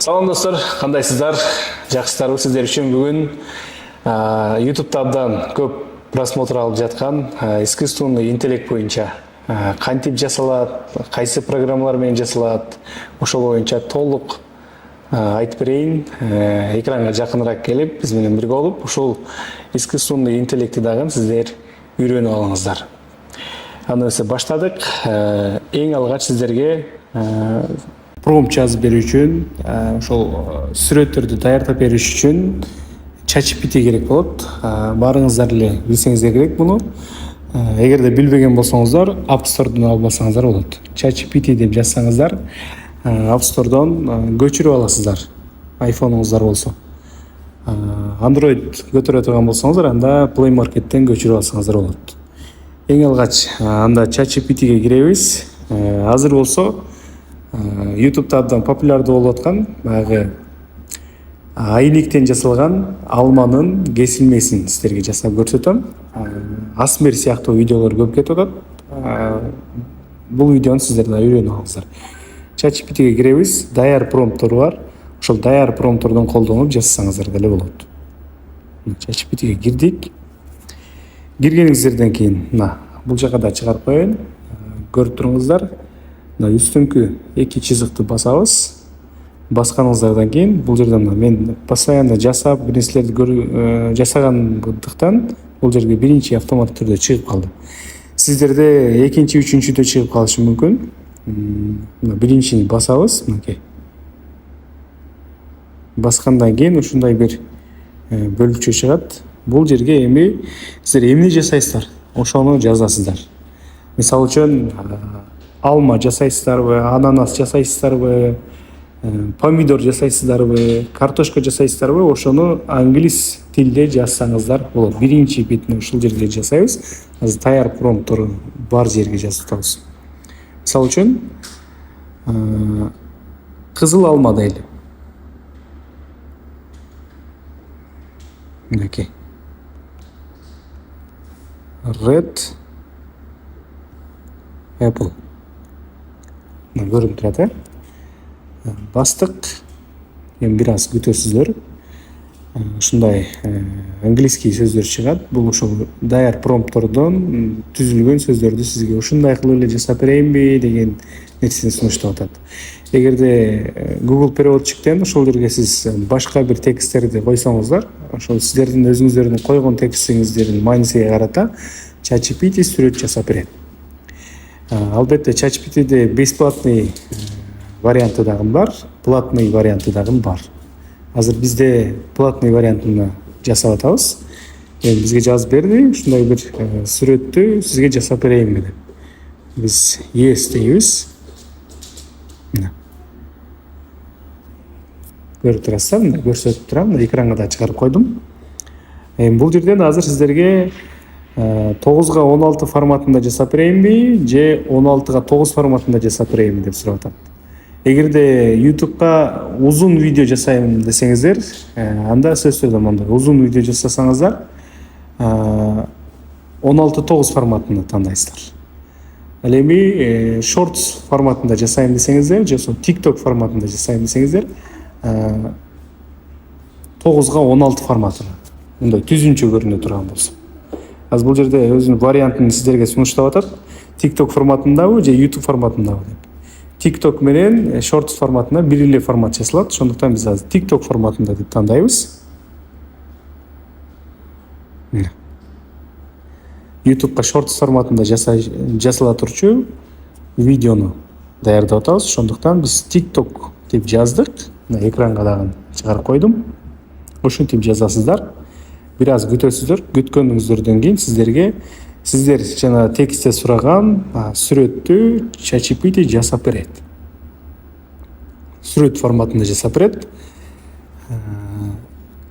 Салам достор, кандайсыздар? Жакшысыздарбы? Сиздер үчүн бүгүн YouTube'да абдан көп просмотр алып жаткан искусственный интеллект боюнча кантип жасалат, кайсы программалар менен жасалат, ошол боюнча толук айтып берейин. Экранга жакыныраак келип, биз менен бирге болуп, ушул искусственный интеллектти дагы сиздер үйрөнүп алыңыздар. Анда эмесе баштадык. Эң алгач сиздерге промпт жазып берүү үчүн, ошол сүрөттөрдү даярдап бериш үчүн ChatGPT керек болот. Баарыңыздар эле билсеңиздер керек буну. Эгерде билбеген болсоңуздар, App Store'дон албасаңыздар болот. ChatGPT деп жазсаңыздар, App Store'дон көчүрүп аласыздар. iPhone'уңуздар болсо. Android көтөрө турган болсоңуздар, анда Play Market'тен көчүрүп алсаңыздар болот. Эң алгач анда ChatGPT-ге киребиз. Азыр болсо YouTube'да абдан популярдуу болуп аткан баягы айниктен жасалган алманын кесилмесин сиздерге жасап көрсөтөм. Асмер сыяктуу видеолор көп кетип атат. Бул видеону сиздер да үйрөнүп алыңыздар. ChatGPT-ге киребиз, даяр промпттор бар. Ошол даяр промпттордон колдонуп жазсаңыздар деле болот. ChatGPT-ге кирдик. Киргениңиздерден кийин бул жака да чыгарып коеюн. Көрүп туруңуздар. Үстүңкү эки чызыкты басабыз. Басканыңыздардан кийин бул жерден мен постоянно жасап бир нерселерди жасагандыктан бул жерге биринчи автоматтык түрдө чыгып калды. Сиздерде экинчи, үчүнчүдө чыгып калышы мүмкүн. Биринчини басабыз, мынакей. Баскандан кийин ушундай бир бөлүкчө чыгат. Бул жерге эми сиздер эмне жасайсыздар, ошону жазасыздар. Мисалы үчүн алма жасайсыздарбы, ананас жасайсыздарбы, помидор жасайсыздарбы, картошка жасайсыздарбы, ошону англис тилде жазсаңыздар болот. Биринчи бетине ушул жерге жасайбыз. Азыр даяр промпттору бар жерге жазып атабыз. Мисалы үчүн кызыл алма дейли. Мынакей. Red apple. Көрүнүп турат, Бастык. Эми бир аз күтөсүздөр. Ушундай английский сөздөр чыгат. Бул ошол даяр промпттордон түзүлгөн сөздөрдү сизге ушундай кылып эле жасап берейинби деген нерсени сунуштап атат. Эгерде Google переводчиктен ошол жерге сиз башка бир тексттерди койсоңуздар, ошол сиздердин өзүңүздөрдүн койгон текстиңиздердин маанисине карата ChatGPT сүрөт жасап берет. Албетте ChatGPT'де бесплатный варианты дагы бар, платный варианты дагы бар. Азыр бизде платный вариантын жасап атабыз. Эми бизге жазып берди, ушундай бир сүрөттү сизге жасап берейинби деп. Биз yes дейбиз. Көрүп турасыздар, көрсөтүп турам, экранга да чыгарып койдум. Эми бул жерден азыр сиздерге 9-га 16 форматында жасап берейинби, же 16-га 9 форматында жасап берейинби деп сурап атат. Эгерде YouTube'га узун видео жасайм десеңиздер, анда сөзсүз түрдө мындай узун видео жасасаңыздар, 16:9 форматында тандайсыздар. Ал эми shorts форматында жасайм десеңиздер, же TikTok форматында жасайм десеңиздер, 9-га 16 форматында. Мындай түзүнчө көрүнө турган болсо. Азыр бул жерде өзүнүн вариантын сиздерге сунуштап атат. TikTok форматындабы же YouTube форматындабы деп. TikTok менен Shorts форматында бир эле формат жасалат. Ошондуктан биз азыр TikTok форматында деп тандайбыз. YouTube'га Shorts форматында жасала турчу видеону даярдап атабыз. Ошондуктан биз TikTok деп жаздык. Экранга дагы чыгарып койдум. Ушинтип жазасыздар. Бир аз күтөсүздөр. Күткөнүңүздөрдөн кийин сиздер жана текстте сураган сүрөттү ChatGPT жасап берет. Сүрөт форматында жасап берет.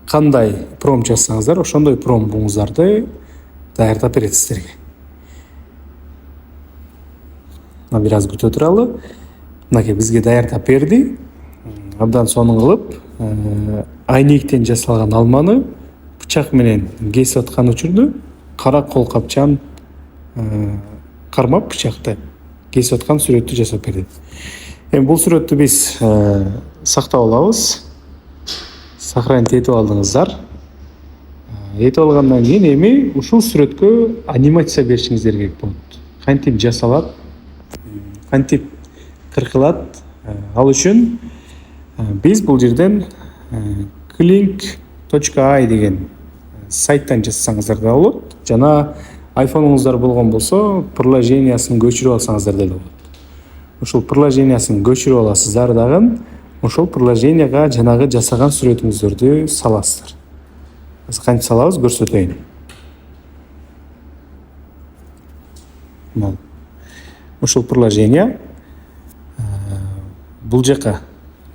Кандай промпт жазсаңыздар, ошондой промптуңуздарды даярдап берет сиздерге. Бир аз күтө туралы. Мынакей бизге даярдап берди. Абдан сонун кылып, айниктен жасалган алманы бычак менен кесип аткан учурду кара кол капчан кармап бычакты кесип аткан сүрөттү жасап берди. Эми бул сүрөттү биз сактап алабыз. Сохранить этип алдыңыздар. Этип алгандан кийин эми ушул сүрөткө анимация беришиңиздер керек болот. Кантип жасалат, кантип кыркылат. Ал үчүн биз бул жерден Klink.ai деген сайттан жазсаңыздар да болот. Жана iPhone'уңуздар болгон болсо, приложениясын көчүрүп алсаңыздар да болот. Ошол приложениясын көчүрүп аласыздар дагы, ошол приложенияга жанагы жасаган сүрөтүңүздөрдү саласыздар. Биз кантип салабыз көрсөтөйүн. Ошол приложения бул жака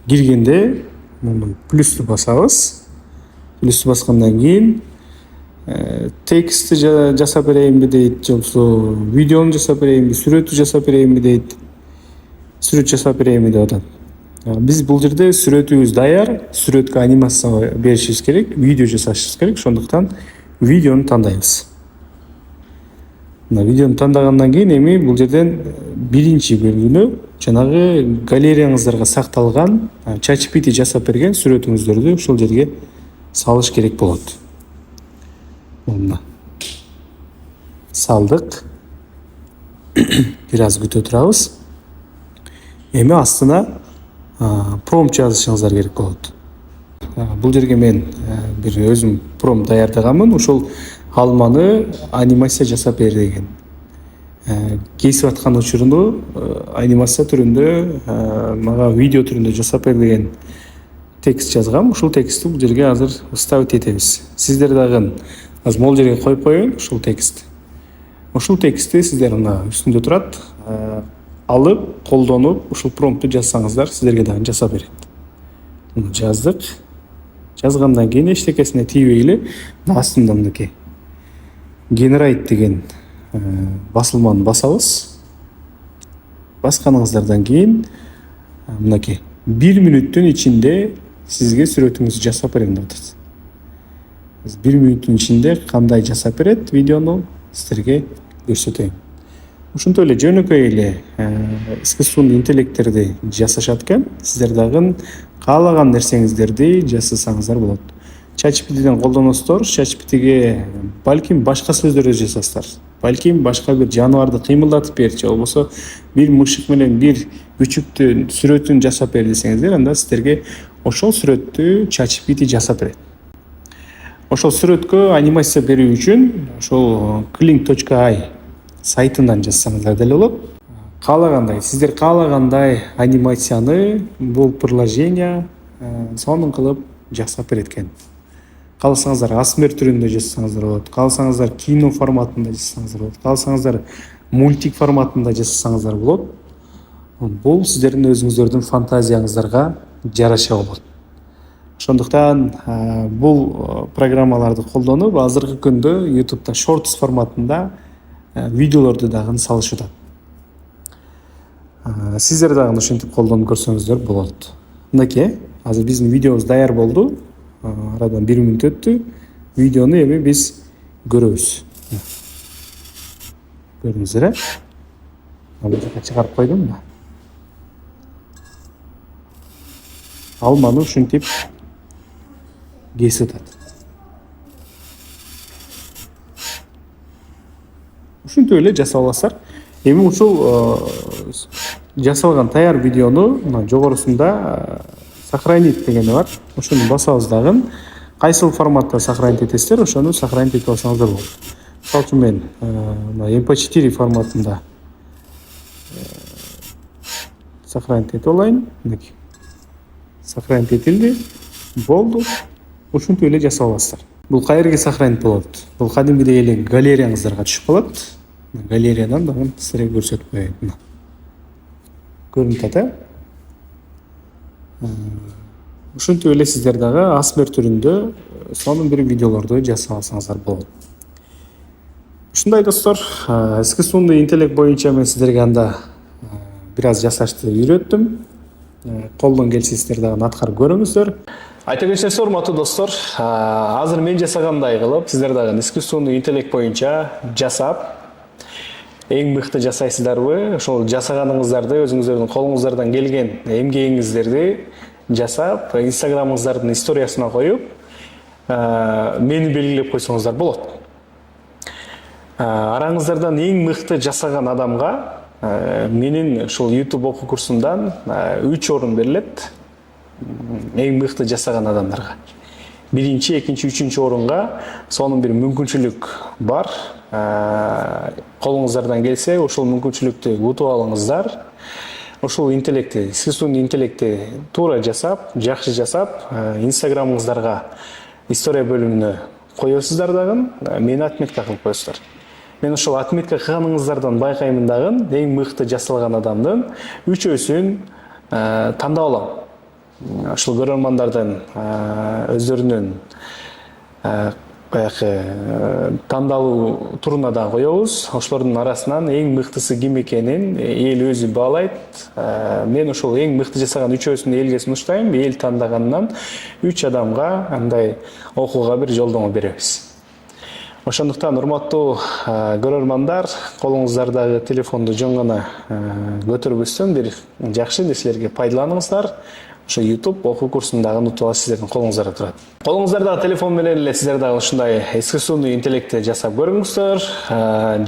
киргенде плюсту басабыз. Плюсту баскандан кийин текстти жасап берейинби дейт, же болбосо видеону жасап берейинби, сүрөттү жасап берейинби дейт. Сүрөт жасап берейинби деп атат. Биз бул жерде сүрөтүбүз даяр, сүрөткө анимация беришибиз керек, видео жасашыбыз керек. Ошондуктан видеону тандайбыз. Видеону тандагандан кийин эми бул жерден биринчи бөлүгүнө жанагы галереяңыздарга сакталган, ChatGPT жасап берген сүрөтүңүздөрдү ушул жерге салыш керек болот. Мына салдык. Бир аз күтө турабыз. Эми астына промпт жазышыңыздар керек болот. Бул жерге мен бир өзүм промпт даярдаганмын. Ошол алманы анимация жасап бер деген. Кесип аткан учурунду анимация түрүндө, мага видео түрүндө жасап бер деген текст жазгам. Ушул текстти бул жерге азыр вставить этебиз. Сиздер дагы азыр могул жерге коюп коеюн ушул текст. Ушул текстти сиздер мына үстүндө турат, алып, колдонуп, ушул промптту жазсаңыздар, сиздерге дагы жасап берет. Муну жаздык. Жазгандан кийин эчтекесине тийбей эле астында мынакей Generate деген басылманы басабыз. Басканыңыздардан кийин мынакей 1 мүнөттүн ичинде сизге сүрөтүңүздү жасап берем деп атат. 1 мүнөттүн ичинде кандай жасап берет видеону сиздерге көрсөтөйүн. Ушунтой эле жөнөкөй эле искусственный интеллекттерди жасашат экен. Сиздер дагы каалаган нерсеңиздерди жасасаңыздар болот. ChatGPT'ден колдоносуздар, ChatGPT'ге балким башка сөздөрдү жасасыздар. Балким башка бир жаныбарды кыймылдатып берчи, болбосо бир мышык менен бир күчүктүн сүрөтүн жасап бер десеңиздер, анда сиздерге ошол сүрөттү ChatGPT жасап берет. Ошол сүрөткө анимация берүү үчүн ошол Klink.ai сайтынан жазсаңыздар деле болот. Каалагандай, сиздер каалагандай анимацияны бул приложение сонун кылып жасап берет экен. Кааласаңыздар асмер түрүндө жасасаңыздар болот. Кааласаңыздар кино форматында жасасаңыздар болот. Кааласаңыздар мультик форматында жасасаңыздар болот. Бул сиздердин өзүңүздөрдүн фантазияңыздарга жараша болот. Ошондуктан бул программаларды колдонуп, азыркы күндө YouTube'да shorts форматында видеолорду дагы салышат. Сиздер дагы ошентип колдонуп көрсөңүздөр болот. Мынакей, азыр биздин видеобуз даяр болду. Арадан 1 мүнөт өттү. Видеону эми биз көрөбүз. Көрдүңүздөр, бул жака чыгарып койдум да. Алманы ушинтип кесип атат. Ушинтип эле жасап аласыздар. Эми ушул жасалган даяр видеону мына жогорусунда сохранить дегени бар. Ошону басабыз дагы. Кайсыл форматта сохранить этесиздер, ошону сохранить этип алсаңыздар болот. Мисалы үчүн мен MP4 форматында сохранить этип алайын. Мынакей. Сохранить этилди. Болду. Ушинтип эле жасап аласыздар. Бул кайерге сохранить болот? Бул кадимгидей эле галереяңыздарга түшүп калат. Галереядан дагы сиздерге көрсөтүп коеюн. Көрүнүп атат. Ушинтип эле сиздер дагы асмер түрүндө сонун бир видеолорду жасап алсаңыздар болот. Ушундай достор, искусственный интеллект боюнча мен сиздерге анда бир аз жасашты үйрөттүм. Колдон келсе сиздер дагы аткарып көрүңүздөр. Айта кетсеңиз, урматтуу достор, азыр мен жасагандай кылып сиздер дагы искусственный интеллект боюнча жасап эң мыкты жасайсыздарбы? Ошол жасаганыңыздарды, өзүңүздөрдүн колуңуздардан келген эмгегиңиздерди жасап, инстаграмыңыздардын историясына коюп, мени белгилеп койсоңуздар болот. Араңыздардан эң мыкты жасаган адамга менин ушул YouTube окуу курсундан 3 орун берилет. Эң мыкты жасаган адамдарга. Биринчи, экинчи, үчүнчү орунга сонун бир мүмкүнчүлүк бар. Колуңуздардан келсе, ушул мүмкүнчүлүктү утуп алыңыздар. Ушул интеллектти, искусственный интеллектти туура жасап, жакшы жасап, инстаграмыңыздарга история бөлүмүнө коесуздар дагы, мени отметка кылып коесуздар. Мен ушул отметка кылганыңыздардан байкаймын дагы, эң мыкты жасалган адамдын үчөөсүн тандап алам. Ушул көрөрмандардын өздөрүнүн баягы тандалуу туруна да коебуз. Ошолордун арасынан эң мыктысы ким экенин эл өзү баалайт. Мен ушул эң мыкты жасаган үчөөсүн элге сунуштайм. Эл тандагандан 3 адамга андай окууга бир жолдомо беребиз. Ошондуктан урматтуу көрөрмандар, колуңуздардагы телефонду жөн гана көтөрбөстөн бир жакшы нерселерге пайдаланыңыздар. Ошо YouTube окуу курсундагы нутуга сиздердин колуңуздарда турат. Колуңуздардагы телефон менен эле сиздер дагы ушундай искусственный интеллектти жасап көрүңүздөр.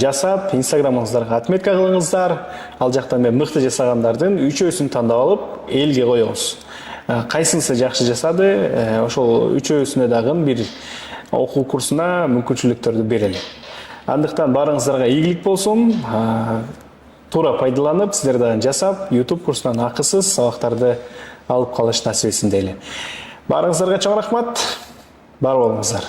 Жасап, инстаграмыңыздарга отметка кылыңыздар. Ал жактан мен мыкты жасагандардын үчөөсүн тандап алып, элге коебуз. Кайсынысы жакшы жасады, ошол үчөөсүнө дагы бир окуу курсуна мүмкүнчүлүктөрдү берели. Андыктан баарыңыздарга ийгилик болсун. Туура пайдаланып, сиздер дагы жасап, YouTube курсунан акысыз сабактарды алып калыш насибесин дейли. Баарыңыздарга чоң рахмат. Бар болуңуздар.